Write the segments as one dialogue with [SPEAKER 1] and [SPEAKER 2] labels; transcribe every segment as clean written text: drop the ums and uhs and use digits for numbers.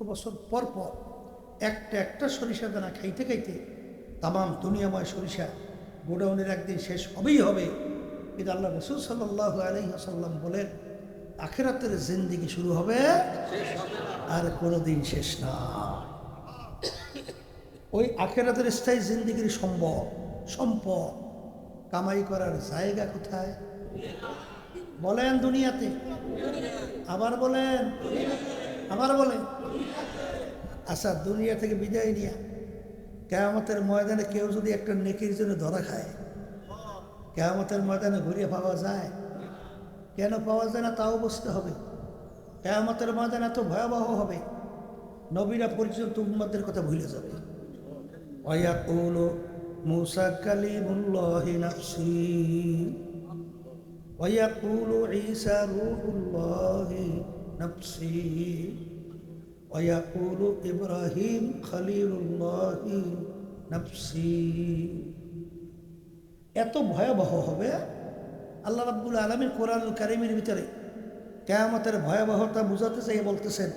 [SPEAKER 1] বছর পর পর একটা একটা সরিষা দানা খাইতে খাইতে তামাম দুনিয়াময় সরিষা গোডাউনের একদিন শেষ হবেই হবে। কিন্তু আল্লাহ রসুল সাল্লাল্লাহু আলাইহি ওয়াসাল্লাম বলেন, আখিরাতের জিন্দেগি শুরু হবে আর কোনোদিন শেষ না। ওই আখিরাতের স্থায়ী জিন্দেগির সম্পদ কামাই করার জায়গা কোথায়? বলেন দুনিয়াতে। আবার বলেন। আচ্ছা, দুনিয়া থেকে বিদায় নিয়ে কিয়ামতের ময়দানে কেউ যদি একটা নেকির জন্য ধরা খায়, কিয়ামতের ময়দানে ঘুরিয়ে পাওয়া যায়? কেন পাওয়া যায় না তাও বুঝতে হবে। কিয়ামতের ময়দান এত ভয়াবহ হবে, নবীরা পর্যন্ত উম্মতের কথা ভুলে যাবে। ওয়ায়াকুলু মূসা কালিমুল্লাহি নাফসি ওয়ায়াকুলু ঈসা রূহুল্লাহি নাফসি ওয়ায়াকুলু ইব্রাহিম খলিলুল্লাহি নাফসি। এত ভয়াবহ হবে। আল্লাহ রাব্বুল আলামিন কোরআনুল কারীমের ভিতরে কিয়ামতের ভয়াবহতা বুঝাতে চাই বলতেছেন,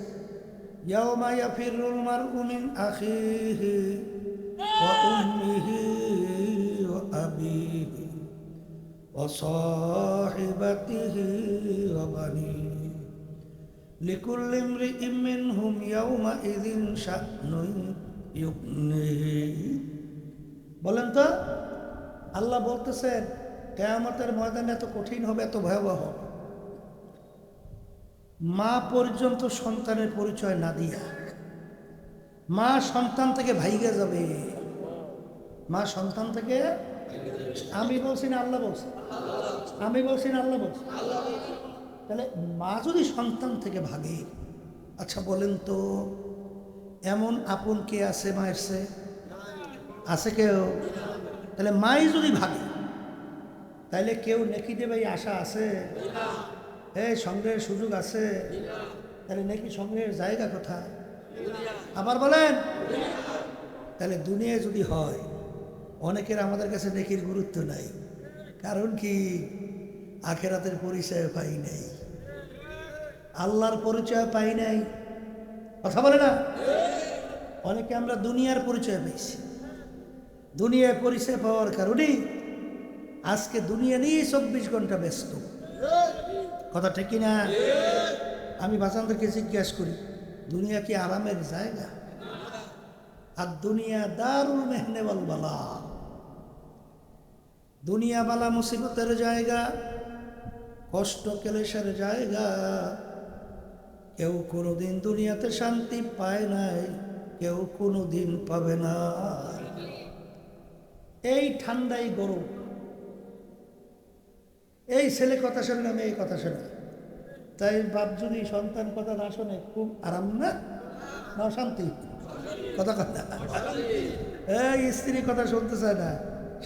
[SPEAKER 1] ইয়াউমা ইয়াফিরুল মারউ মিন আখিহি ওয়া উম্মিহি ওয়া আবিহি ওয়া সাহিবাতিহি ওয়া বানিহি লিকুল্লি ইমরিইম মিনহুম ইয়াউমা ইযিন শা'নুন ইউগনিহি। বলেন তো, আল্লাহ বলতেছেন কিয়ামতের ময়দান এত কঠিন হবে, এত ভয়াবহ। মা পর্যন্ত সন্তানের পরিচয় না দিয়া মা সন্তান থেকে ভাইগে যাবে। মা সন্তান থেকে, আমি বলছি না আল্লাহ বলছে? তাহলে মা যদি সন্তান থেকে ভাগে, আচ্ছা বলেন তো এমন আপন কে আছে মায়ের সে? আছে কেউ? তাহলে মাই যদি ভাগে, তাইলে কেউ নেকি দেবে এই আশা আছে? সংগ্রহের সুযোগ আছে? তাহলে নেকি সংগ্রহের জায়গা কোথায়? আবার বলেন। তাহলে দুনিয়ায় যদি হয়, অনেকের আমাদের কাছে নেকির গুরুত্ব নাই। কারণ কি? আখেরাতের পরিচয় পাই নাই, আল্লাহর পরিচয় পাই নাই। কথা বলে না? অনেকে আমরা দুনিয়ার পরিচয় পেয়েছি। দুনিয়ায় পরিচয় পাওয়ার কারণেই আজকে দুনিয়া নিয়ে 24 ঘন্টা ব্যস্ত। কথা ঠিক কিনা? আমি বাচ্চাদেরকে জিজ্ঞাসা করি, দুনিয়া কি আরামের জায়গা? আর দুনিয়া দারুল মেহনে ওয়াল বালা, দুনিয়া বালা মুসিবতের জায়গা, কষ্ট ক্লেশের জায়গা। কেউ কোনোদিন দুনিয়াতে শান্তি পায় নাই, কেউ কোনোদিন পাবে না। এই ঠান্ডাই গরম, এই ছেলে কথা শোনে না, মেয়ে কথা শোনে। তাই বাপ যদি সন্তান কথা না শোনে, খুব আরাম না? না শান্তি? কথা কথা এই স্ত্রী কথা শুনতে চায় না,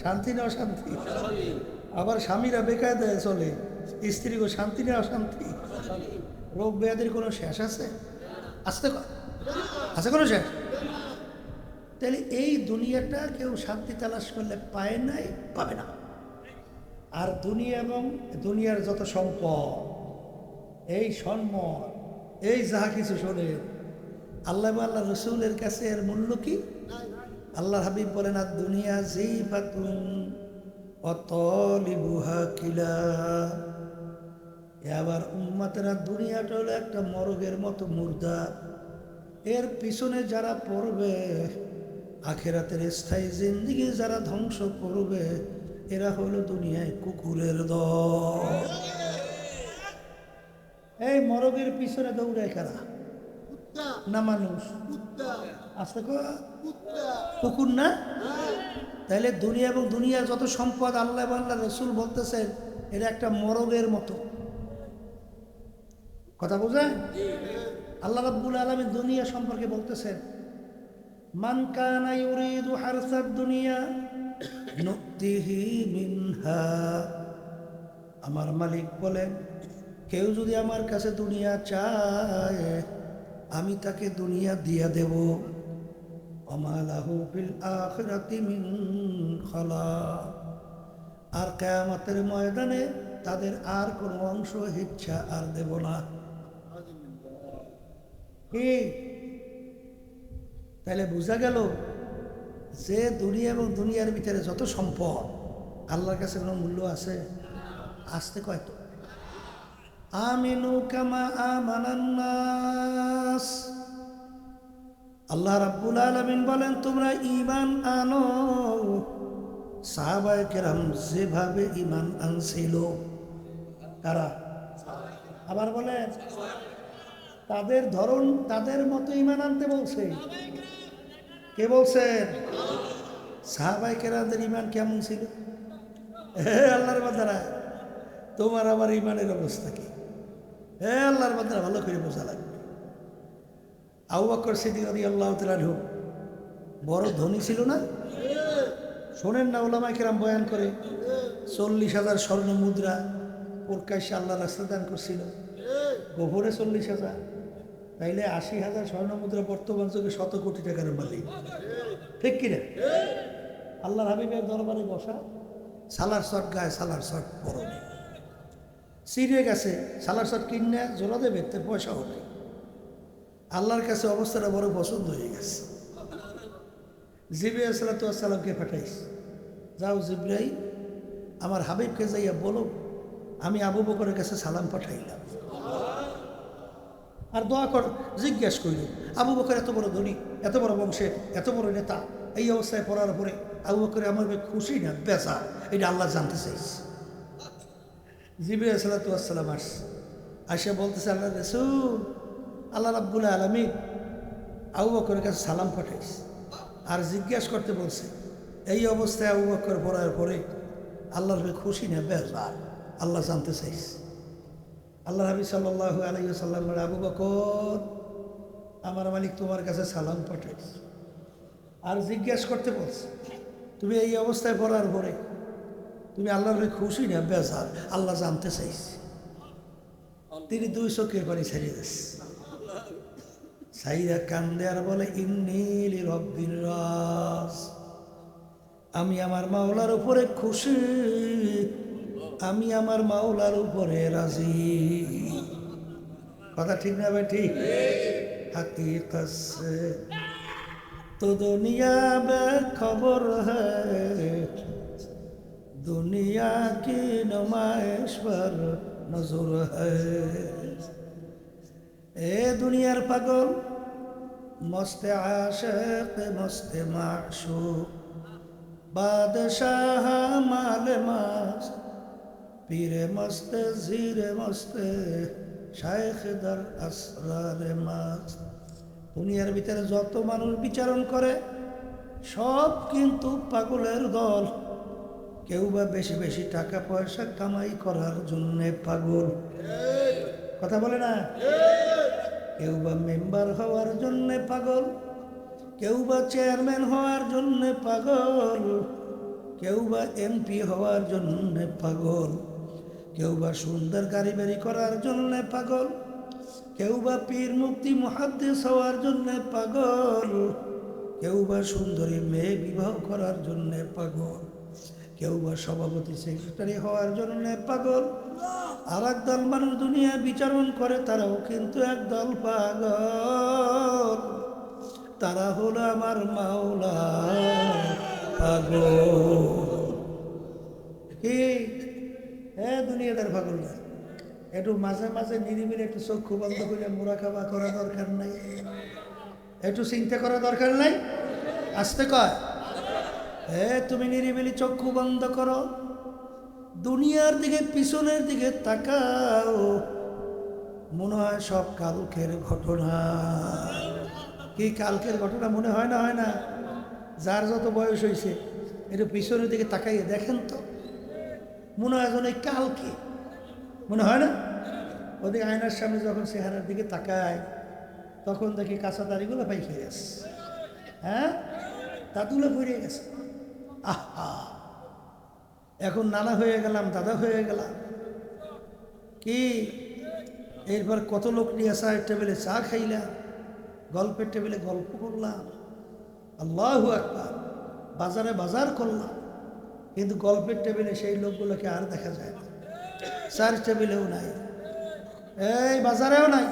[SPEAKER 1] শান্তি না অশান্তি? আবার স্বামীরা বেকায়দায় চলে, স্ত্রীকে শান্তি না অশান্তি? রোগ ব্যাধির কোনো শেষ আছে? আছে কোনো শেষ? তাহলে এই দুনিয়াটা কেউ শান্তি তালাশ করলে পায় নাই, পাবে না। আর দুনিয়া এবং দুনিয়ার যত সম্পদ, এই সম্মান, এই যাহা কিছু শোনে, আল্লাহ আল্লাহ রসুলের কাছে এর মূল্য কি? আল্লাহ হাবিব বলেন, আর দুনিয়া জিফাতুন ওয়া তালিবুহা কিলা। এবার উম্মতেরা, দুনিয়াটা হলো একটা মরগের মতো মুর্দা, এর পিছনে যারা পড়বে, আখিরাতের স্থায়ী জিন্দেগি যারা ধ্বংস করবে, এরা হলো দুনিয়ায় কুকুরের দল। এই মরগের পিছনে দৌড়ায় কারা? না মানুষ? আস্তে কুকুর না? তাইলে দুনিয়া এবং দুনিয়ার যত সম্পদ, আল্লাহ এবং আল্লাহ রসুল বলতেছেন এটা একটা মরগের মতো। কথা বোঝেন? আল্লাহ রাব্বুল আলামিন দুনিয়া সম্পর্কে বলতেছেন, মান কানা ইউরিদু হারসাদ দুনিয়া নুতিহি মিনহা। আমার মালিক বলেন, কেউ যদি আমার কাছে দুনিয়া চায়, আমি তাকে দুনিয়া দিয়া দেব। ওমা লাহু ফিল আখিরাতি মিন খালাক। আর কিয়ামতের ময়দানে তাদের আর কোনো অংশ ইচ্ছা আর দেব না। তাহলে বোঝা গেল যে দুনিয়া এবং দুনিয়ার ভিতরে যত সম্পদ আল্লাহর কাছে কোনো মূল্য আছে? আসতে কয় তো আমিনু কামা আমানান্নাস। আল্লাহ রাব্বুল আলামিন বলেন তোমরা ঈমান আনো সাহাবায়ে কেরাম যেভাবে ঈমান আনছিল। কারা? আবার বলেন তাদের ধরন তাদের মতো ঈমান আনতে বলছে। কে বলছেন? সাহাবায়ে কেরামদের ঈমান কেমন ছিল? হে আল্লাহর বান্দারা, তোমার আমার ঈমানের অবস্থা কি? হে আল্লাহর বান্দারা, ভালো করে বোঝা লাগবে। আবু বকর সিদ্দিক রাদিয়াল্লাহু তাআলা আনহু বড় ধনী ছিল না? শোনেন না, উলামায়ে কেরাম বয়ান করে 40,000 স্বর্ণ মুদ্রা প্রকাশ্যে আল্লাহ রাস্তায় দান করছিল। গোপনে 40,000, তাইলে 80,000 স্বর্ণ মুদ্রা বর্তমান যুগে 100 কোটি টাকার মালিক। ঠিক কিনা? আল্লাহর হাবিবের দরবারে বসা, সালার শট গায়ে, সালার শট পরনে, সিরিয়ে গেছে সালার শট কিনে জোড়া দেবে, তে পয়সাও নেই। আল্লাহর কাছে অবস্থাটা বড় পছন্দ হয়ে গেছে। জিবরাইল সালাতু ওয়াসসালামকে পাঠাইস, যাও জিবরাইল আমার হাবিবকে যাইয়া বলো আমি আবু বকরের কাছে সালাম পাঠাইলাম। আর দোয়া কর, জিজ্ঞেস করিল আবু বকর এত বড় ধনী, এত বড় বংশের, এত বড় নেতা, এই অবস্থায় পড়ার পরে আবু বকর আমার খুশি না বেচা, এটা আল্লাহ জানতে চাইছে। জিবরাইল সালাতু ওয়াসসালাম আসে বলতেছে আল্লাহ রাসূল, আল্লাহ রাব্বুল আলামিন আবু বকরের কাছে সালাম পাঠাইছে আর জিজ্ঞেস করতে বলছে এই অবস্থায় আবু বকর পড়ার পরে আল্লাহর খুশি না বেজার, আল্লাহ জানতে চাইছে। আল্লাহ হাবিব সাল্লাল্লাহু আলাইহি ওয়াসাল্লাম বলে আবু বকর আমার মালিক তোমার কাছে সালাম পাঠাইছে আর জিজ্ঞেস করতে বলছে তুমি এই অবস্থায় পড়ার পরে তুমি আল্লাহর খুশি না বেজার, আল্লাহ জানতে চাইছে। তিনি 2 চোখের পানি ছাড়িয়ে দিচ্ছে, সাইরা কান্দে আর বলে ইন্নী লিরাব্বির রাস, আমি আমার মাওলার উপরে খুশি, আমি আমার মাওলার উপরে রাজি। কথা ঠিক না ভাই? ঠিক। হাকিকত সে তো দুনিয়া বে খবর হ্যায়, দুনিয়া কি নুমাইশ পর নজর হ্যায়। এ দুনিয়ার পাগল মস্তে আশিক মস্তে মাশুক, বাদশাহ মালে মাস্ত, পীরে মস্তে জিরে মস্তে, শায়েখ দর আসরারে মাস্ত। দুনিয়ার ভিতরে যত মানুষ বিচরণ করে সব কিন্তু পাগলের দল। কেউ বা বেশি বেশি টাকা পয়সা কামাই করার জন্যে পাগল, কথা বলে না? কেউ বা মেম্বার হওয়ার জন্যে পাগল, কেউ বা চেয়ারম্যান হওয়ার জন্যে পাগল, কেউ বা এমপি হওয়ার জন্যে পাগল, কেউ বা সুন্দর গাড়ি বাড়ি করার জন্যে পাগল, কেউ বা পীর মুফতি মুহাদ্দিস হওয়ার জন্যে পাগল, কেউ বা সুন্দরী মেয়ে বিবাহ করার জন্যে পাগল, কেউ বা সভাপতি সেক্রেটারি হওয়ার জন্যে পাগল। আর একদল মানুষ দুনিয়া বিচরণ করে তারাও কিন্তু একদল পাগল, তারা হলো আমার মাওলা পাগল। কি দুনিয়াদার পাগল না? একটু মাঝে মাঝে নিরিবিলি একটু চক্ষু বন্ধ করে মুরাকাবা করা দরকার নাই? একটু চিন্তা করা দরকার নাই? আসতে কয় তুমি নিরিবিলি চক্ষু বন্ধ করো, দুনিয়ার দিকে পিছনের দিকে তাকাও, মনে হয় সব কালকের ঘটনা। কি কালকের ঘটনা মনে হয় না? হয় না? যার যত বয়স হয়েছে একটু পিছনের দিকে তাকাইয়ে দেখেন তো, মনে হয় যেন এই কালকে, মনে হয় না? ওদিকে আয়নার সামনে যখন চেহারার দিকে তাকায় তখন দেখি কাঁচা দাড়িগুলো পাইকে গেছে, হ্যাঁ দাঁতগুলো পড়ে গেছে। আহা, এখন নানা হয়ে গেলাম, দাদা হয়ে গেলাম। কি এরপর কত লোক নিয়ে চায়ের টেবিলে চা খাইলাম, গল্পের টেবিলে গল্প করলাম, আল্লাহু আকবার, বাজারে বাজার করলাম, কিন্তু গল্পের টেবিলে সেই লোকগুলোকে আর দেখা যায় না। চার টেবিলেও নাই, এই বাজারেও নাই।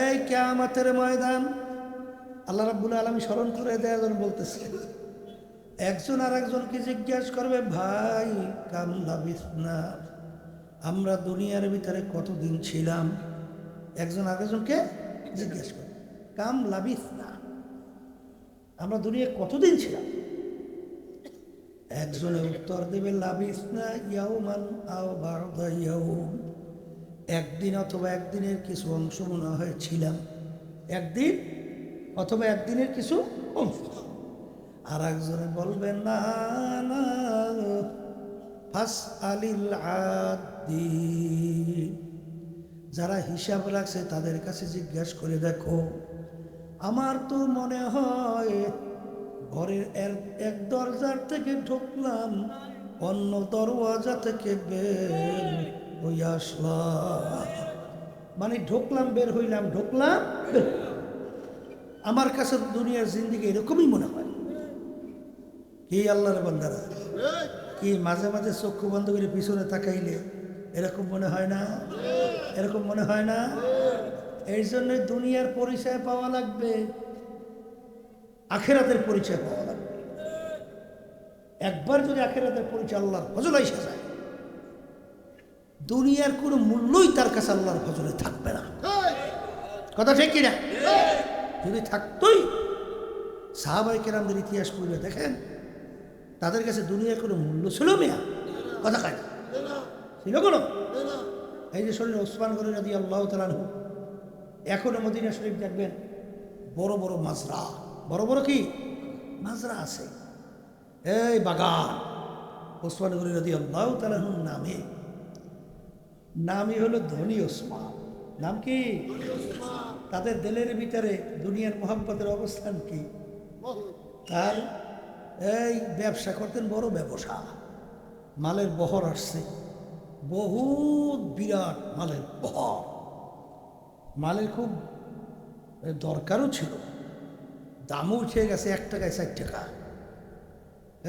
[SPEAKER 1] এই কিয়ামতের ময়দান আল্লাহ রাব্বুল আলামিন স্মরণ করে দেয়, যেন বলতেছে একজন আর একজনকে জিজ্ঞাসা করবে, ভাই কাম লাবিসনা, আমরা দুনিয়ার ভিতরে কতদিন ছিলাম। একজন আরেকজনকে জিজ্ঞাসা করবে কাম লাবিসনা, আমরা দুনিয়ায় কতদিন ছিলাম। একজনে উত্তর দেবে লাবিসনা ইয়াউমান আও বা'দা ইয়াউম, একদিন অথবা একদিনের কিছু অংশ মনে হয় ছিলাম, একদিন অথবা একদিনের কিছু অংশ। আর একজনে বলবেন না না, ফাস আলিল আদি, যারা হিসাব রাখছে তাদের কাছে জিজ্ঞাসা করে দেখো। আমার তো মনে হয় ঘরের এক দরজার থেকে ঢুকলাম, অন্য দরওয়াজা থেকে বের হয়ে আসলাম, মানে ঢুকলাম বের হইলাম, ঢুকলাম বের হইলাম। আমার কাছে দুনিয়ার জিন্দেগি এরকমই মনে হয়। কি আল্লাহর বান্দারা, কি মাঝে মাঝে চক্ষু বন্ধ করে পিছনে তাকাইলে এরকম মনে হয় না? এরকম মনে হয় না? এই জন্য দুনিয়ার পরিচয় পাওয়া লাগবে, আখেরাতের পরিচয় পাওয়া লাগবে। একবার যদি আখেরাতের পরিচয় আল্লাহর ফজলে এসে যায়, দুনিয়ার কোনো মূল্যই তার কাছে আল্লাহর ফজলে থাকবে না। কথা ঠিক কিনা? যদি থাকতোই, সাহাবায়ে কেরামদের ইতিহাস পড়লে দেখেন, তাদের কাছে দুনিয়ার কোনো মূল্য ছিল মেয়া? কথা কয় ছিল কোনো? এই যে শরীর ওসমান গনি রাদিয়াল্লাহু তাআলা আনহু, এখনো মদিনা শরীফ দেখবেন বড় বড় মাজরা, বড় বড় কি মাজরা আছে, এই বাগান। ওসমান গনি রাদিয়াল্লাহু তাআলা আনহুর নামই হলো ধনী ওসমান। নাম কি? তাদের দিলের ভিতরে দুনিয়ার মোহাব্বতের অবস্থান কি? তার এই ব্যবসা করতেন, বড় ব্যবসা, মালের বহর আসছে, বহুত বিরাট মালের বহর, মালের খুব দরকারও ছিল, দামও উঠে গেছে, 1 টাকায় 4 টাকা।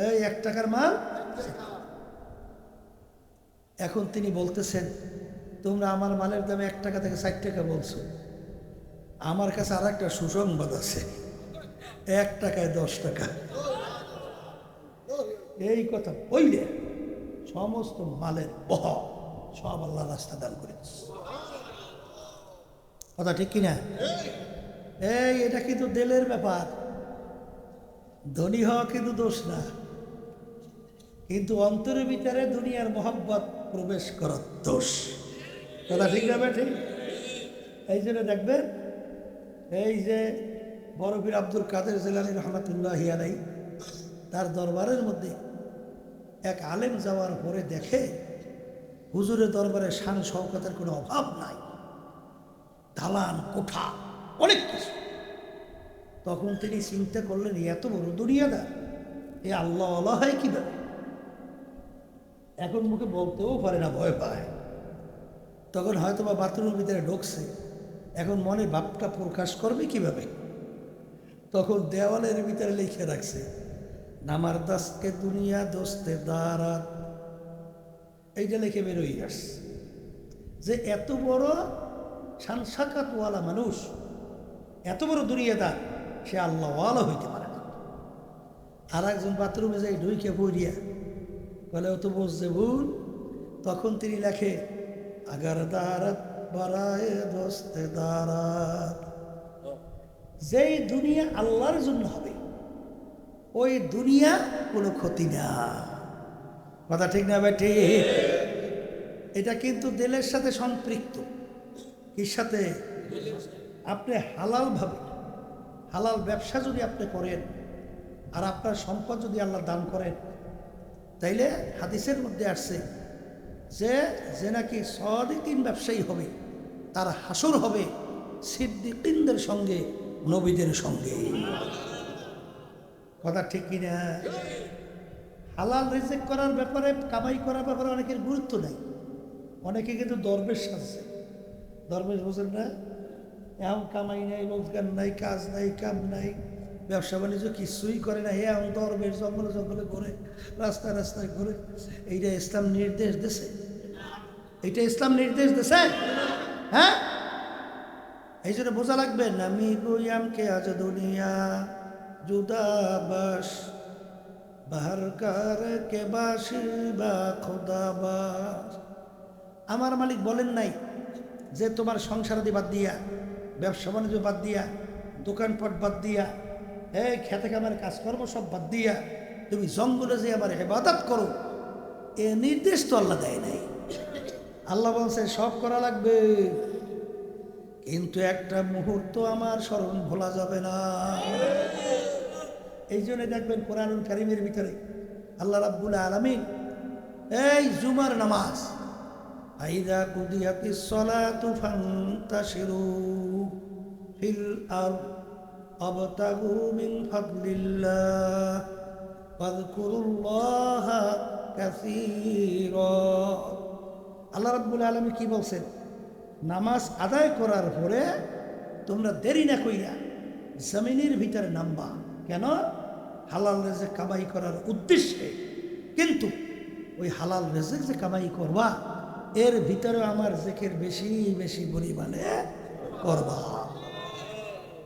[SPEAKER 1] এই 1 টাকার মাল। এখন তিনি বলতেছেন, তোমরা আমার মালের দামে 1 টাকা থেকে 4 টাকা বলছো, আমার কাছে আর একটা সুসংবাদ আছে, 1 টাকায় 10 টাকা। এই কথা বললে সমস্ত মালের বহর সব আল্লাহ রাস্তা দান করেছে। কথা ঠিক কিনা? এটা কিন্তু দিলের ব্যাপার, ধনী হওয়া কিন্তু দোষ না, কিন্তু অন্তরের ভিতরে দুনিয়ার মোহাব্বত প্রবেশ করার দোষ। কথা ঠিক না? ঠিক। এই জন্য দেখবেন, এই যে বড় পীর আব্দুল কাদের জিলানী রহমাতুল্লাহি আলাইহি, তার দরবারের মধ্যে এক আলেম যাওয়ার পরে দেখে হুজুরের দরবারে শান শওকতের কোনো অভাব নাই, দালান কোঠা অনেক কিছু। তখন তিনি চিন্তা করলেন, এত বড় দুনিয়াদার, এ আল্লাহ আল্লাহ হয় কিভাবে? এখন মুখে বলতেও পারে না, ভয় পায়। তখন হয়তো বা বাথরুমের ভিতরে ঢুকছে, এখন মনে ভাবটা প্রকাশ করবে কিভাবে? তখন দেওয়ালের ভিতরে লিখে রাখছে, নামার দাসকে দুনিয়া দোস্তে দারাত, এইটা লিখে বেরোই আসছে যে এত বড় সানসাকাতওয়ালা মানুষ, এত বড় দুনিয়াদার, সে আল্লাহওয়ালা হইতে পারে না। আর একজন বাথরুমে যাই ঢুইকে পড়িয়া বলে, ও তো বসছে ভুল। তখন তিনি লেখে, আগার দারাত বারায়ে দোস্তে দারাত, যেই দুনিয়া আল্লাহর জন্য হবে, ওই দুনিয়া কোনো ক্ষতি না। কথা ঠিক না ভাই? ঠিক। এটা কিন্তু দিলের সাথে সম্পৃক্ত। কির সাথে? আপনি হালালভাবে, হালাল ব্যবসা যদি আপনি করেন, আর আপনার সম্পদ যদি আল্লাহ দান করেন, তাইলে হাদিসের মধ্যে আসছে যে নাকি সাদিকিন ব্যবসায়ী হবে, তার হাসর হবে সিদ্দিকিনদের সঙ্গে, নবীদের সঙ্গে। কথা ঠিক কিনা? হালাল রিজিক করার ব্যাপারে, কামাই করার ব্যাপারে অনেকের গুরুত্ব নেই। অনেকে কিন্তু দরবেশ সাজছে। দরবেশ বোঝেন না? এমন কামাই নাই, রোজগার নাই, কাজ নাই, কাম নাই, ব্যবসা বাণিজ্য কিছুই করে না, এমন দরবেশ জঙ্গলে জঙ্গলে ঘুরে, রাস্তায় রাস্তায় ঘুরে। এইটা ইসলাম নির্দেশ দিছে? এইটা ইসলাম নির্দেশ দিছে? হ্যাঁ, এই জন্য বোঝা লাগবে নামি গুয়াম কে আজ দুনিয়া জুদাবাস বাহার কার কে বাসি বা খোদাবাস। আমার মালিক বলেন নাই যে তোমার সংসারাদি বাদ দিয়া, ব্যবসা বাণিজ্য বাদ দিয়া, দোকানপাট বাদ দিয়া, এই খেতে খামার কাজকর্ম সব বাদ দিয়া তুমি জঙ্গলে যে আমার ইবাদত করো, এ নির্দেশ তো আল্লাহ দেয় নাই। আল্লাহ বলছে সব করা লাগবে, কিন্তু একটা মুহূর্ত আমার স্মরণ ভোলা যাবে না। এই জন্য দেখবেন কোরআনুল কারীমের ভিতরে আল্লাহ রাব্বুল আলামিন এই জুমার নামাজ আইদা কুদিয়াতিস সালাতু ফান্তাশিরু ফিল আরদ আবতাগু মিন ফাদলিল্লাহ ওয়াযকুরুল্লাহা কাসীরা। আল্লাহ রাব্বুল আলামিন কি বলছেন? নামাজ আদায় করার পরে তোমরা দেরি না কইরা জমিনের ভিতরে নামবা। কেন? হালাল রেজেক কামাই করার উদ্দেশ্যে। কিন্তু ওই হালাল রেজেক যে কামাই করবা, এর ভিতরে আমার জেকের বেশি বেশি পরিমাণে করবা।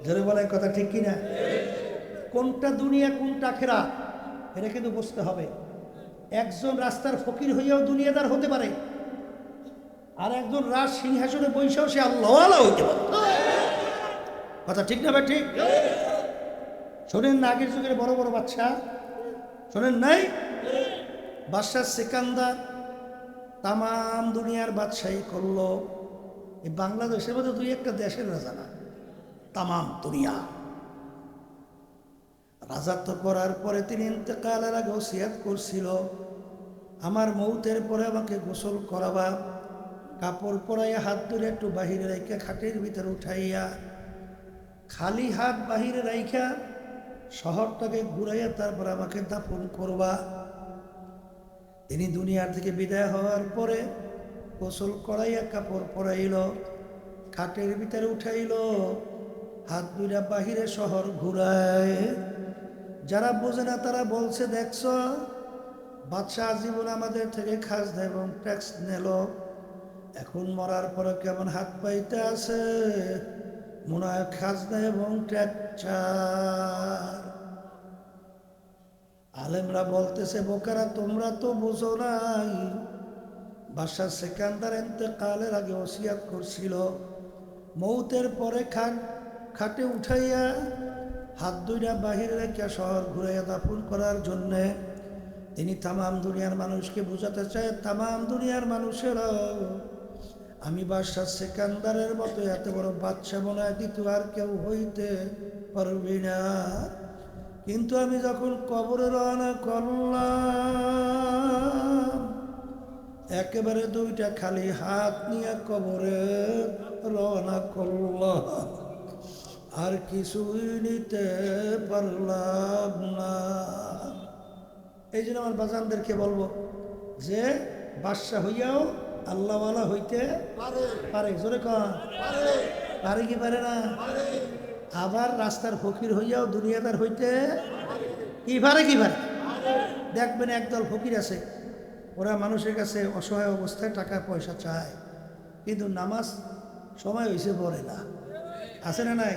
[SPEAKER 1] যারা বলে কথা ঠিক কিনা? কোনটা দুনিয়া কোনটা আখিরাত, এটা কিন্তু বুঝতে হবে। একজন রাস্তার ফকির হইয়াও দুনিয়াদার হতে পারে, আর একজন রাজ সিংহাসনে বৈশাও সে আল্লাহওয়ালা হইতে পারে। কথা ঠিক না ভাই? ঠিক। শোনেন না, আগের যুগের বড় বড় বাদশা শোনেন নাই? বাদশাহ সিকান্দার তামাম দুনিয়ার বাদশাহী করলো। এই বাংলাদেশের মধ্যে দুই একটা দেশের রাজা না, তামাম দুনিয়া রাজত্ব করার পরে তিনি ইন্তেকালের আগে ওসিয়াত করছিল, আমার মৌতের পরে আমাকে গোসল করাবা, কাপড় পরাইয়া হাত ধরে একটু বাহিরে রাইখা খাটের ভিতরে উঠাইয়া খালি হাত বাহিরে রাইখা শহরটাকে ঘুরাইয়া তারপর আমাকে দাফন করবা। তিনি দুনিয়ার থেকে বিদায় হওয়ার পরে গোসল করাইয়া কাপড় পরাইল, খাটের ভিতরে উঠাইল, হাত দুইটা বাহিরে শহর ঘুরায়। যারা বোঝে না তারা বলছে, দেখছ বাদশাহ আজীবন আমাদের থেকে খাজনা এবং ট্যাক্স নিল, এখন মরার পরে কেমন হাত পাইতে আছে, মনে হয় খাজনা এবং ট্যাক্স। আলেমরা বলতেছে, বোকারা তোমরা তো বোঝো নাই, বাদশাহ সিকান্দার ইন্তেকালের আগে ওসিয়াত করছিল, মৌতের পরে খাটে উঠাইয়া হাত দুইটা বাহিরে রেখে শহর ঘুরাইয়া দাফন করার জন্যে। তিনি তামাম দুনিয়ার মানুষকে বোঝাতে চায়, তামাম দুনিয়ার মানুষেরা আমি বাদশাহ সিকান্দারের মতো এত বড় বাদশা বানায় দ্বিতীয় আর কেউ হইতে পারবি না। কিন্তু আমি যখন কবরে রওনা করলাম, একেবারে দুইটা খালি হাত নিয়ে কবরে রওনা করলাম, আর কিছুই নিতে পারলাম না। এই জন্য আমার বাজানদেরকে বলবো যে বাদশা হইয়াও আল্লাহওয়ালা হইতে পারে। জোরে কন, পারে কি পারে না? আবার রাস্তার ফকির হইয়াও দুনিয়াদার হইতে কি পারে? কি পারে? দেখবেন একদল ফকির আছে, ওরা মানুষের কাছে অসহায় অবস্থায় টাকা পয়সা চায়, কিন্তু নামাজ সময় হয়েছে পড়ে না। আছে না নাই?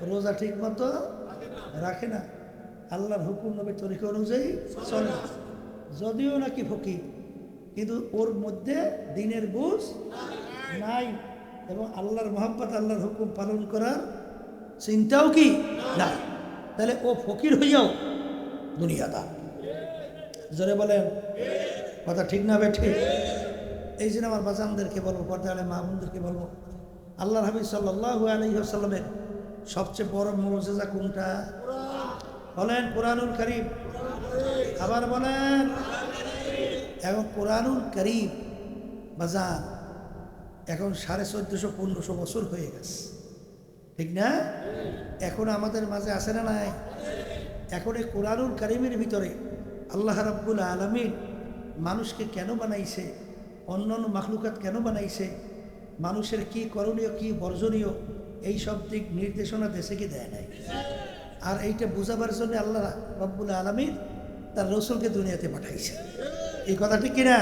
[SPEAKER 1] রোজা ঠিক মতো রাখে না, আল্লাহর হুকুম নবী তরিকা অনুযায়ী চলে না। যদিও নাকি ফকির, কিন্তু ওর মধ্যে দিনের বুঝ নাই এবং আল্লাহর মহব্বত, আল্লাহর হুকুম পালন করার চিন্তাও কি না। তাহলে ও ফকির হইয়াও দুনিয়াদার। জোরে বলেন কথা ঠিক না বে? ঠিক। এই জন্য আমার বাজানদেরকে বলবো, পর্দা আলে মা বোনদেরকে বলবো, আল্লাহর হাবিব সাল্লাল্লাহু আলাইহি ওয়াসাল্লামের সবচেয়ে বড় মুজিজা কোনটা? বলেন কোরআনুল কারীম। আবার বলেন। এখন কোরআনুল কারীম বাজান এখন 1450-1500 বছর হয়ে গেছে, ঠিক না? এখন আমাদের মাঝে আছে না নাই? এখন এই কোরআনুল কারীমের ভিতরে আল্লাহ রাব্বুল আলামিন মানুষকে কেন বানাইছে, অন্যান্য মাখলুকাত কেন বানাইছে, মানুষের কি করণীয় কি বর্জনীয়, এই সব দিক নির্দেশনা দেশে কি দেয় নাই। আর এইটা বোঝাবার জন্য আল্লাহ রাব্বুল আলামিন তার রসুলকে দুনিয়াতে পাঠাইছে। এই কথা ঠিক কিনা?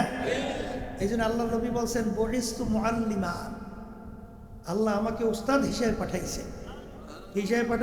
[SPEAKER 1] এই জন্য আল্লাহ নবী বলছেন, বহিস্তু মুআল্লিমা, আল্লাহ আমাকে উস্তাদ হিসেবে পাঠাইছে, হিসেবে পাঠাই